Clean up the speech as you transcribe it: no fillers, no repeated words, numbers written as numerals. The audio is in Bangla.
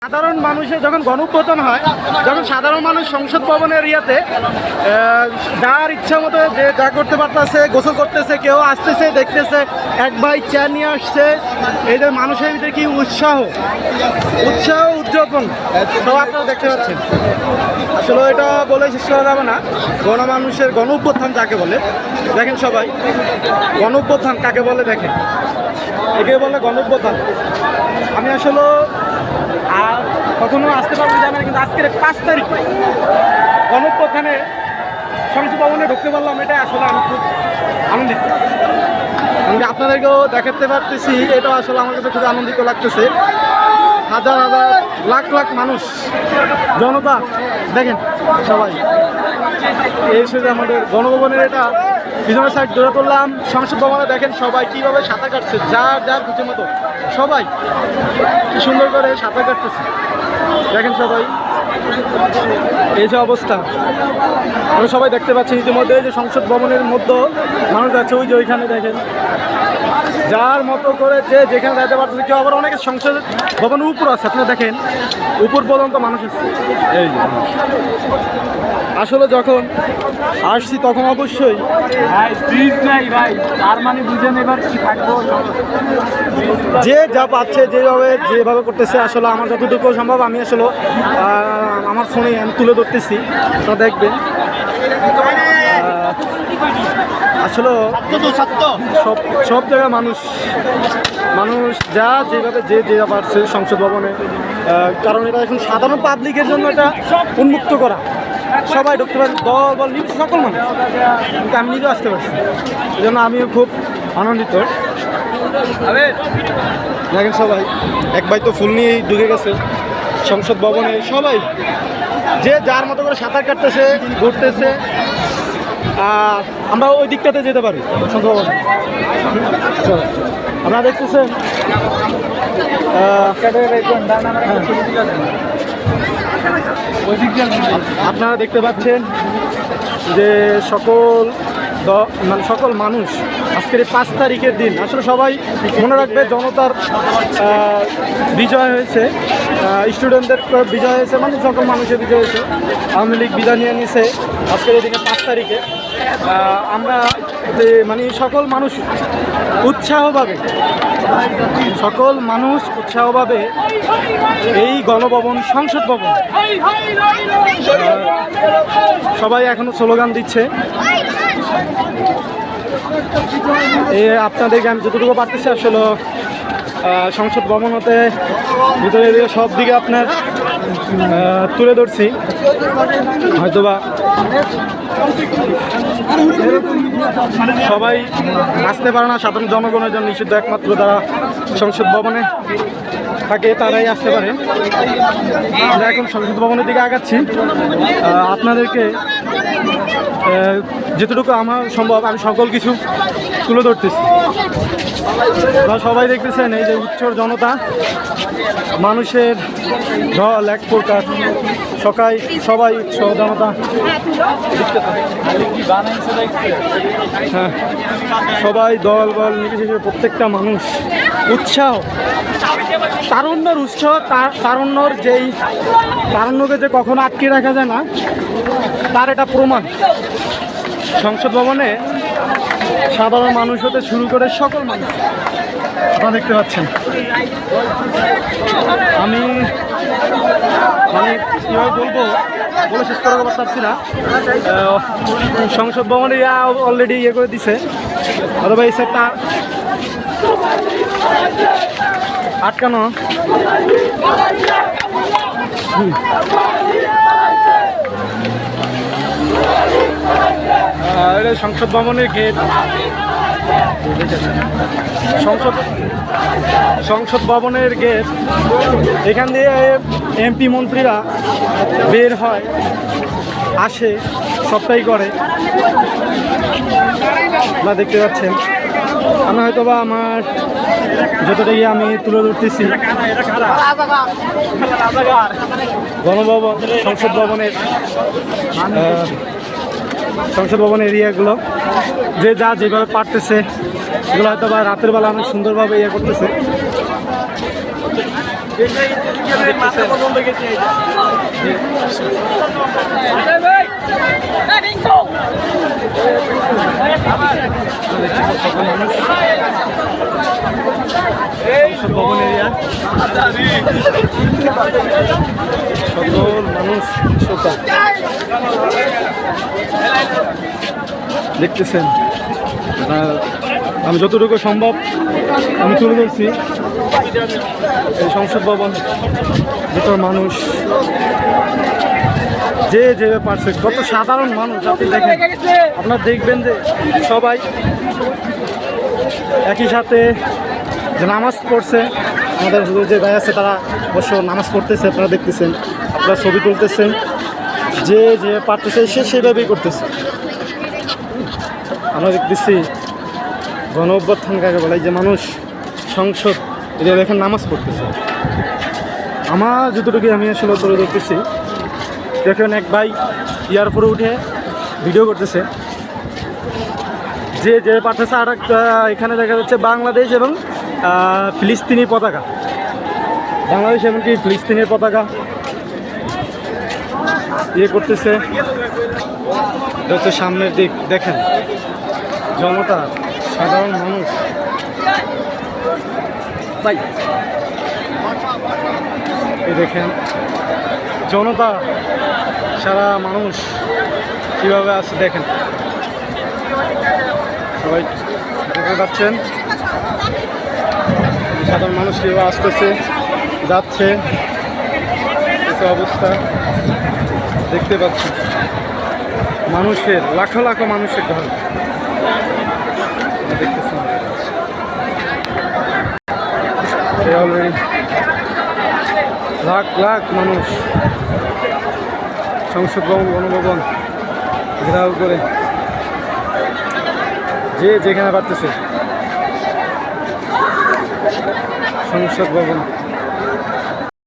সাধারণ মানুষের যখন গণঅভ্যুত্থান হয়, যখন সাধারণ মানুষ সংসদ ভবনের এরিয়াতে যার ইচ্ছা মতো যে যা করতে পারতেছে, গোসল করতেছে, কেউ আসতেছে দেখতেছে, এক ভাই চেয়ার নিয়ে আসছে, এই যে মানুষের ভিতরে কি উৎসাহ উদযাপন সব আপনারা দেখতে পাচ্ছেন। আসলে এটা বলে শেষ করা যাবে না। গণমানুষের গণঅভ্যুত্থান যাকে বলে, দেখেন সবাই গণঅভ্যুত্থান কাকে বলে দেখেন, একে বলে গণঅভ্যুত্থান। আমি আসলে আর কখনো আসতে পারবো জানি না, কিন্তু আজকের 5 তারিখ গণঅভ্যুত্থানে সংসদ ভবনে ঢুকতে পারলাম, এটা আসলে আমি খুব আনন্দিত। আমি আপনাদেরকেও দেখাতে পারতেছি, এটা আসলে আমার কাছে খুব আনন্দিত লাগতেছে। হাজার হাজার লাখ লাখ মানুষ, জনতা দেখেন সবাই এসে যে আমাদের গণভবনের এটা পিছনের সাইড ধরে তুললাম। সংসদ ভবনে দেখেন সবাই কীভাবে সাঁতার কাটছে, যার যার খুঁজে মতো সবাই কি সুন্দর করে সাঁতার কাটতেছে দেখেন সবাই। এই যে অবস্থা আমরা সবাই দেখতে পাচ্ছি ইতিমধ্যে যে সংসদ ভবনের মধ্যে মানুষ যাচ্ছে, ওই যে ওইখানে দেখেন যার মতো করে যে যেখানে যাইতে পারতেছে, কেউ আবার অনেকে সংসদ ভবনের উপর আছে, আপনারা দেখেন উপর পর্যন্ত মানুষ এসছে। এই যে আসলে যখন আসছি তখন অবশ্যই যে যা পাচ্ছে যেভাবে করতেছে, আসলে আমার যতটুকু সম্ভব আমি আসলে আমার ফোনে আমি তুলে ধরতেছি, আপনারা দেখবেন। আসলে সব জায়গায় মানুষ যা যেভাবে যে পারছে সংসদ ভবনে, কারণ এটা এখন সাধারণ পাবলিকের জন্য এটা উন্মুক্ত করা, সবাই ঢুকতে পারে, দল বল সকল মানুষ, কিন্তু আমি নিজেও আসতে পারছি, এই জন্য আমিও খুব আনন্দিত। দেখেন সবাই এক ভাই তো ফুল নিয়েই ঢুকে গেছে সংসদ ভবনে, সবাই যে যার মতো করে সাঁতার কাটতেছে, ঘুরতেছে। আমরা ওই দিকটাতে যেতে পারি সংসদ ভবনে, আপনারা দেখতেছেন। আপনারা দেখতে পাচ্ছেন যে সকল মানুষ আজকের এই 5 তারিখের দিন আসলে সবাই মনে রাখবে, জনতার বিজয় হয়েছে, স্টুডেন্টদের বিজয় হয়েছে, মানে সকল মানুষের বিজয় হয়েছে। আওয়ামী লীগ বিজয় নিয়ে নিয়েছে আজকের এই দিনে 5 তারিখে। আমরা মানে সকল মানুষ উৎসাহভাবে এই গণভবন সংসদ ভবন সবাই এখনো স্লোগান দিচ্ছে। আপনাদেরকে আমি যতটুকু পারতেছি আসলে সংসদ ভবন হতে ভিতরে সব দিকে আপনার তুলে ধরছি, হয়তোবা সবাই আসতে পারে না, সাধারণ জনগণের জন্য নিষিদ্ধ, একমাত্র যারা সংসদ ভবনে থাকে তারাই আসতে পারে। আমরা এখন সংসদ ভবনের দিকে আগাচ্ছি, আপনাদেরকে যেটুকু আমার সম্ভব আমি সকল কিছু তুলে ধরতেছি। সবাই দেখতেছেন এই যে উচ্চর জনতা, মানুষের ঢল এক প্রকার, সবাই উচ্চ জনতা, হ্যাঁ সবাই দল বল নির্বিশেষে প্রত্যেকটা মানুষ উৎসাহ, তারুণ্যের উৎসাহ, তারুণ্যকে যে কখনো আটকে রাখা যায় না তার এটা প্রমাণ। সংসদ ভবনে সাধারণ মানুষ হতে শুরু করে সকল মানুষ আপনারা দেখতে পাচ্ছেন। আমি মানে কীভাবে বলে শেষ করাতে পারছি না। সংসদ ভবনে অলরেডি করে দিছে, অথবা এই সেটটা আটকানো। এটা সংসদ ভবনের গেট, সংসদ ভবনের গেট, এখান দিয়ে এমপি মন্ত্রীরা বের হয়, আসে, সবটাই করে আপনারা দেখতে পাচ্ছেন। আমি হয়তোবা আমার যতটাই আমি তুলে ধরতেছি গণভবন সংসদ ভবনের এরিয়াগুলো, যে যা যেভাবে পারতেছে এগুলো হয়তো বা রাতের বেলা অনেক সুন্দরভাবে করতেছে। ভবন এরিয়া সকল মানুষ শ্রোতা দেখতেছেন। আমি যতটুকু সম্ভব আমি তুলে ধরছি। এই সংসদ ভবন ভিতর মানুষ যে যেভাবে পারছে, কত সাধারণ মানুষ আপনি দেখেন। আপনার দেখবেন যে সবাই একই সাথে যে নামাজ পড়ছে, আমাদের যে ভাই আছে তারা অবশ্য নামাজ পড়তেছে, আপনারা দেখতেছেন, আপনারা ছবি তুলতেছেন, যে যে পারতেছে সে সেভাবেই করতেছে। আমরা দেখতেছি গণ অভ্যুত্থান কাকে বলে, যে মানুষ সংসদ এটা দেখেন নামাজ পড়তেছে। আমার যতটুকু আমি আসলে তুলে ধরতেছি, দেখেন এক ভাই ইয়ার উপরে উঠে ভিডিও করতেছে, যে যে পাঠাচ্ছে। আর এখানে দেখা যাচ্ছে বাংলাদেশ এবং ফিলিস্তিনি পতাকা, বাংলাদেশ এবং কি ফিলিস্তিনের পতাকা ইয়ে করতেছে। হচ্ছে সামনের দিক দেখেন, জনতা সাধারণ মানুষ তাই এই দেখেন জনতা সারা মানুষ কীভাবে আছে দেখেন, সবাই দেখতে পাচ্ছেন সাধারণ মানুষ কীভাবে আসতেছে যাচ্ছে, কিছু অবস্থা দেখতে পাচ্ছি। মানুষের লাখো লাখো মানুষের ঘর দেখতেছেন, অলরেডি লাখ লাখ মানুষ সংসদ ভবন গণভবন ঘেরাও করে যে যেখানে পারতেছে সংসদ ভবন।